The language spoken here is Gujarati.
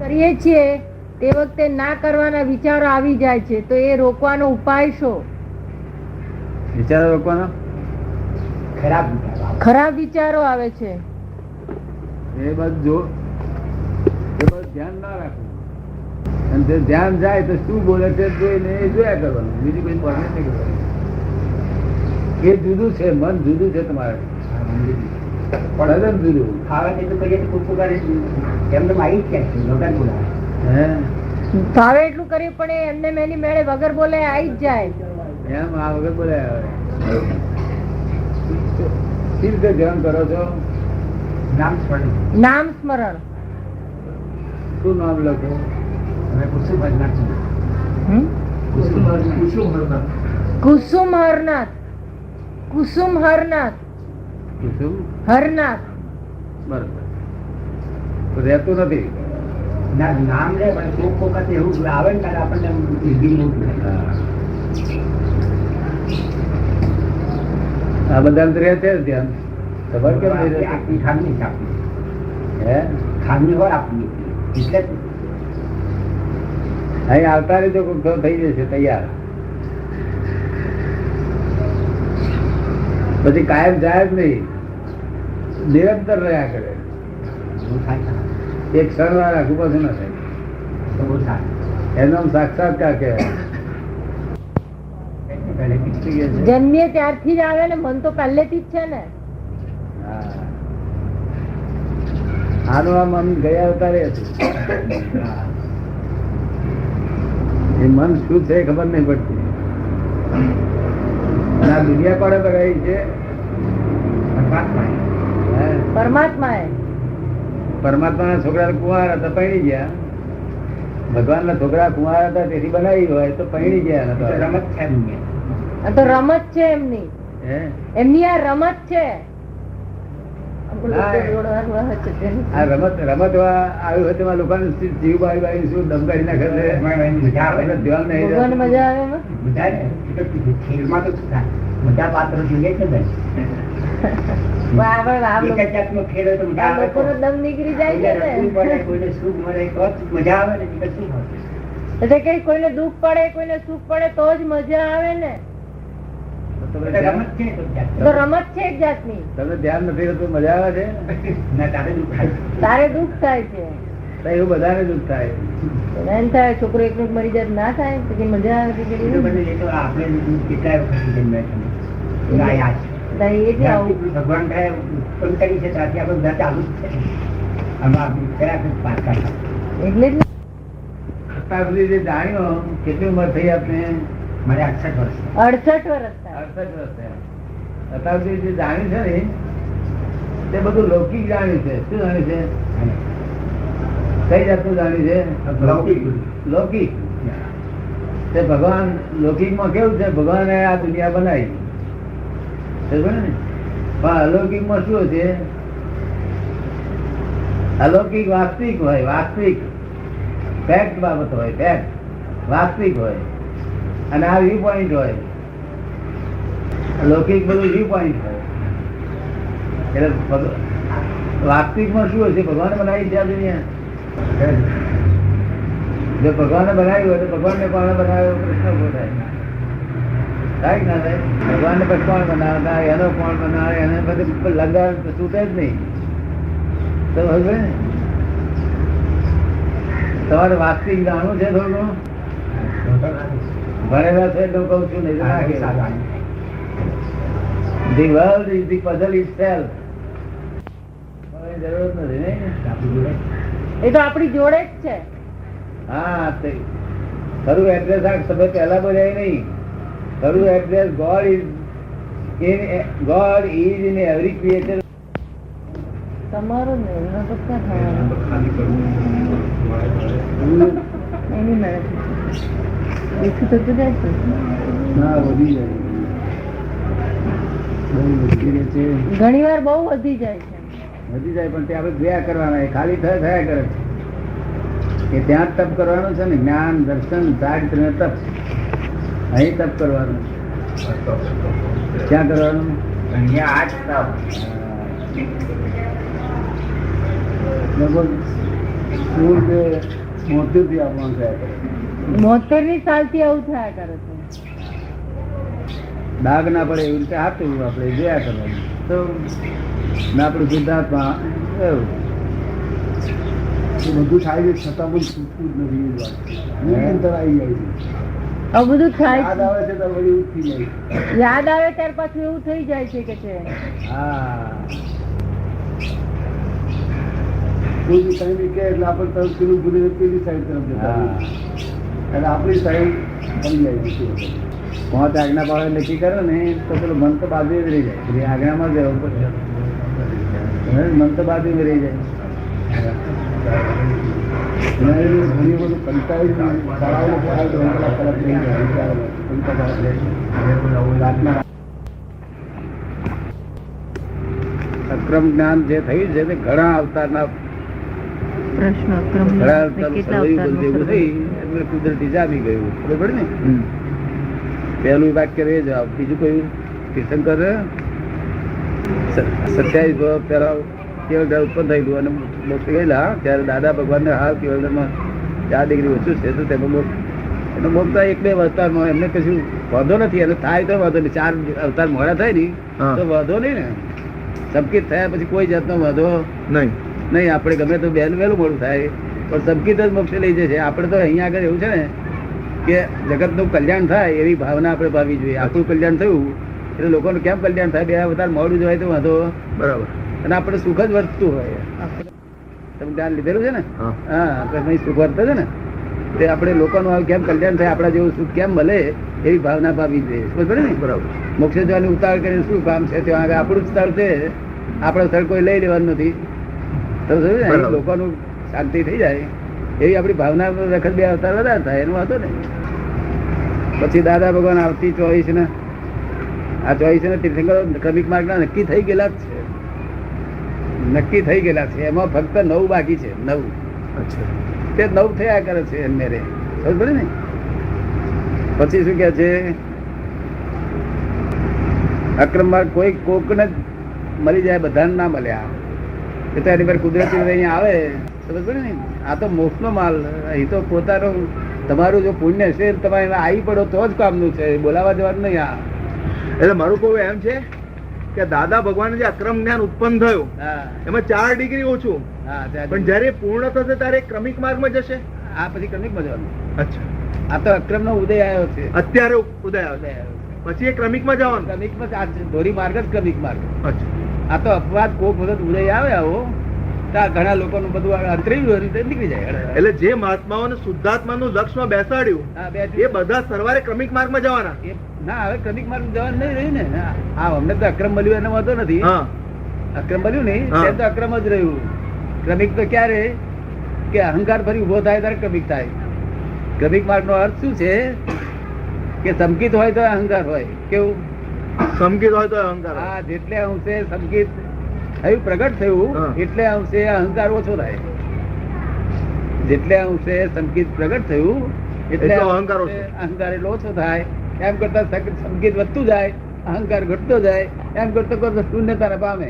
કરીએ છીએ તે વખતે ના કરવાના વિચારો આવી જાય છે, તો એ રોકવાનો ઉપાય શું? વિચારો રોકવાનો? ખરાબ વિચારો આવે છે એ બધું ધ્યાન ના રાખવું, અને તે ધ્યાન જાય તો શું બોલે છે જોઈને એ જોયા કરવાનું, બીજું કોઈ પ્રોબ્લેમ નહીં કરવાનું. એ જુદું છે, મન જુદું છે તમારે, પણ જુદું. ખાવા જેટલું કરીએ તો ખૂબ એમને આવી જ ક્યાં છે વગર બોલાવે. હે ભાવે એટલું કરીએ પણ એ એમને મેની મેળે વગર બોલે આવી જ જાય. એમ આ વગર બોલે આવે. શી રીતે ધ્યાન કરો છો? નામ સ્મરણ. નામ સ્મરણ. શું નામ લખો? હવે કુસુમ હરનાથ. કુસુમ હરનાથ. કુસુમ હરનાથ. કુસુમ હરનાથ. બરોબર. રહેતું નથી. નામ લે પણ કોક વખત એવું આવે ને ત્યારે આપણને આ બધા રહે છે ધ્યાન. ખબર કેમ નહીં રહેતું? આપણી ખામી છે. હે ખામી હોય આપણી એટલે અહીં આવતા રીતે થઈ જશે તૈયાર. પછી કાયમ જાય જ નહીં, નિરંતર રહ્યા કરે. એક ક્ષણ વાર આખું પાછું ના થાય. એનો સાક્ષાત્કાર કહેવાય. જન્મીએ ત્યારથી જ આવે ને, મન તો પહેલેથી જ છે ને. આનું આ મન ગયા અવતારે હતું. એ મન શું છે ખબર નહીં પડતી. આ દુનિયા કોને બગાડી છે? પરમાત્મા એ. પરમાત્માના છોકરા કુંવાર હતા, પૈણી ગયા. ભગવાનના છોકરા કુંવાર હતા તેથી બનાવી હોય તો પૈણી ગયા. રમત છે આ તો રમત છે એમની. એમની આ રમત છે. આ રમત રમત આવ્યું હોય તેમાં લોકોને જીવ બાળી બાળી શું દમકારી નાખે છે. ધ્યાન નહીં. મજા આવે ખેલમાં તો શું થાય, બધા પાત્રો જોઈએ છે ને. દમ નીકળી જાય છે ને. કોઈને સુખ મળે તો જ મજા આવે ને. શું એટલે કે કોઈને દુઃખ પડે કોઈને સુખ પડે તો જ મજા આવે ને. રમત છે તો રમત છે એક જાતની. તમને ધ્યાન નથી રહેતું, મજા આવે છે? તારે દુઃખ થાય છે. એવું બધાને દુઃખ થાય. એમ થાય છોકરો એકનો મરી જાય ના થાય પછી મજા આવે છે. આપણે કેટલાય વખત ભગવાન ઉત્પન્ન કરી છે ત્યાંથી આપણે બધા ચાલુ જ છે. એટલે જ અત્યાર સુધી જે જાણ્યો, કેટલી ઉંમર થઈ આપને? મારે 68 વર્ષ. 68 વર્ષ. 68 વર્ષ થયા. અત્યાર સુધી જે જાણ્યું છે ને તે બધું લૌકિક જાણ્યું છે. શું જાણ્યું છે? કઈ જાતનું જાણ્યું છે? લૌકિક. તે ભગવાન લૌકિકમાં કેવું છે? ભગવાને આ દુનિયા બનાવી ને, પણ અલૌકિકમાં શું છે? અલૌકિક વાસ્તવિક હોય, વાસ્તવિક ફેક્ટ બાબત હોય, ફેક્ટ વાસ્તવિક હોય, અને આ વ્યૂ પોઈન્ટ હોય. લૌકિક બધું વ્યૂ પોઈન્ટ હોય. એટલે વાસ્તવિકમાં શું હોય છે? ભગવાને બનાવી છે આ દુનિયા. જો ભગવાને બનાવ્યું હોય તો ભગવાનને કોણે બનાવ્યો? પ્રશ્ન ઉભો થાય. થાય કે ના થાય? ભગવાનને પછી કોણ બનાવતા, એનો કોણ બનાવે, એને બધું લગાવ છૂટે જ નહીં. તો હવે ને તમારે વાસ્તવિક જાણવું છે થોડું? ભણેલા છે તો કહું છું નહીં. The world is the puzzle itself. જરૂર નથી ને? એ તો આપણી જોડે જ છે. હા, ખરું એડ્રેસ આ તમે પહેલા બોલ્યા નહીં. ખરું address God is in every creature. તમારો ને એમનો તો ક્યાં એની મેળે દેખું તો જાય છે. ના, વધી જાય. બહુ વધી રહે છે. ઘણી વાર બહુ વધી જાય છે. વધી જાય પણ તે આપણે જોયા કરવાના. ખાલી થયા કરે છે. એ ત્યાં તપ કરવાનું છે ને. જ્ઞાન, દર્શન, ચારિત્ર ને તપ. અહીં તપ કરવાનું. ક્યાં કરવાનું? અહીંયા આ જ તપ. મૂળ કે 72 થી આપવાનું થયા કરે. 72 સાલથી આવું થયા કરે છે. ડાઘ ના પડે એવી રીતે હાથું આપણે જોયા કરવાનું તો ના આપણું સિદ્ધાર્થમાં એવું બધું થાય છે છતાં પણ છૂટતું જ નથી. એ વાત નિરંતર આવી જાય છે. આવું બધું થાય યાદ છે. આવે છે તો વળી ઉઠી જાય. યાદ આવે ત્યાર પાછું એવું થઈ જાય છે કે છે હા કોઈ બી ટાઈમ કે એટલે આપણે તરફ પેલું ભૂલી પેલી સાઈડ તરફ જતા રહીએ. એટલે આપણી સાઈડ બની જાય છે. પાંચ આજ્ઞા પાડે નક્કી કરે ને તો પેલું મન તો બાજુ જ રહી જાય. એ આજ્ઞામાં જ રહેવું પડશે. મન તો બાજુ જ રહી જાય. ઘણી બધું કંટાળી શાળાઓ ખરાબ થઈ જાય. અક્રમ જ્ઞાન જે થયું છે તે ઘણા અવતારના પ્રશ્ન ઘણા અવતારનું સદૈવ બલદેવું થઈ એટલે કુદરતી જામી ગયું. બરોબર ને? પહેલું વાક્ય રહે જવાબ. બીજું કયું? તીર્થંકર 27 પેલા કેવળ ઉત્પન્ન થયેલું અને મોક્ષ ગયેલા ત્યારે દાદા ભગવાનને હાલ કેવળમાં 4 ડિગ્રી ઓછું છે તો તેમાં એનો મોક્ષ 1-2 અવતારમાં એમને કશું વાંધો નથી. અને થાય તો વાંધો નહીં. 4 અવતાર મોડા થાય ને તો વાંધો નહીં ને. સંકિત થયા પછી કોઈ જાતનો વાંધો નહીં. આપણે ગમે તો વહેલું મોડું થાય પણ સંકિત જ મોક્ષ લઈ જશે. આપણે તો અહીંયા આગળ એવું છે ને કે જગતનું કલ્યાણ થાય એવી ભાવના આપણે ભાવવી જોઈએ. આપણું કલ્યાણ થયું એટલે લોકોનું કેમ કલ્યાણ થાય? 2 અવતાર મોડું જ હોય તો વાંધો બરાબર. અને આપણે સુખ જ વર્તતું હોય. તમે ધ્યાન લીધેલું છે ને? હા સુખ વર્તે છે ને તે આપણે લોકોનું કેમ કલ્યાણ થાય, આપણા જેવું સુખ કેમ મળે એવી ભાવના ભાવવી જોઈએ. બરાબર ને? બરાબર. મોક્ષે જવાની ઉતાર કરીને શું કામ છે? ત્યાં આગળ આપણું સ્થળ છે, આપણું સ્થળ કોઈ લઈ લેવાનું નથી. તો લોકોનું શાંતિ થઈ જાય એવી આપણી ભાવના વખત 2 અવતાર વધારે થાય એનું વાંધો ને. પછી દાદા ભગવાન આવતી 24 ને આ 24 ને તીર્થંકરો ક્રમિક માર્ગના નક્કી થઈ ગયેલા જ છે. નક્કી થઈ ગયેલા છે. એમાં ફક્ત 9 બાકી છે. 9 તે 9 થયા કરે છે મેરે. ખબર ને? પછી શું કે છે? અક્રમ માર્ગ કોઈ કોકને મળી જાય, બધાને ના મળ્યા. એ તો એની પર કુદરતી અહીંયા આવે. સમજ પડે ને? આ તો મોક્ષનો માલ. અહીં તો પોતાનું તમારું જો પુણ્ય છે તમારે આવી પડો તો જ કામનું છે. બોલાવા જવાનું નહીં. આ એટલે મારું કહું એમ છે કે દાદા ભગવાન જે અક્રમ જ્ઞાન ઉત્પન્ન થયું એમાં 4 ડિગ્રી ઓછું, પણ જયારે પૂર્ણ થશે ત્યારે ક્રમિક માર્ગમાં જશે. આ પછી ક્રમિકમાં જવાનું. અચ્છા, આ તો અક્રમનો ઉદય આવ્યો છે. અત્યારે ઉદય આવે પછી એ ક્રમિકમાં જવાનું. ક્રમિકમાં આ ધોરી માર્ગ જ ક્રમિક માર્ગ. અચ્છા, આ તો અપવાદ કોક વખત ઉદય આવે આવો તો આ ઘણા લોકોનું બધું અંતરી રીતે નીકળી જાય. એટલે જે મહાત્માઓને શુદ્ધાત્માનું લક્ષમાં બેસાડ્યું એ બધા સરવારે ક્રમિક માર્ગમાં જવાના. ના, હવે ક્રમિક માર્ગ જવાનું નહીં રહ્યું ને. હા, અમને તો અક્રમ મળ્યું એનો વાંધો નથી. અક્રમ મળ્યું નહીં તેમ તો અક્રમ જ રહ્યું. ક્રમિક તો ક્યારે કે અહંકાર ફરી ઉભો થાય ત્યારે ક્રમિક થાય. ક્રમિક માર્ગ નો અર્થ શું છે કે સંકિત હોય તો અહંકાર હોય. કેવું સંકિત હોય તો અહંકાર? હા, જેટલે અંશે સંકિત થયું પ્રગટ થયું એટલે અંશે અહંકાર ઓછો થાય. જેટલે અંશે સંકિત પ્રગટ થયું એટલે અહંકાર એટલો ઓછો થાય. એમ કરતા સંકિત વધતું જાય, અહંકાર ઘટતો જાય. એમ કરતા શૂન્યતા પામે.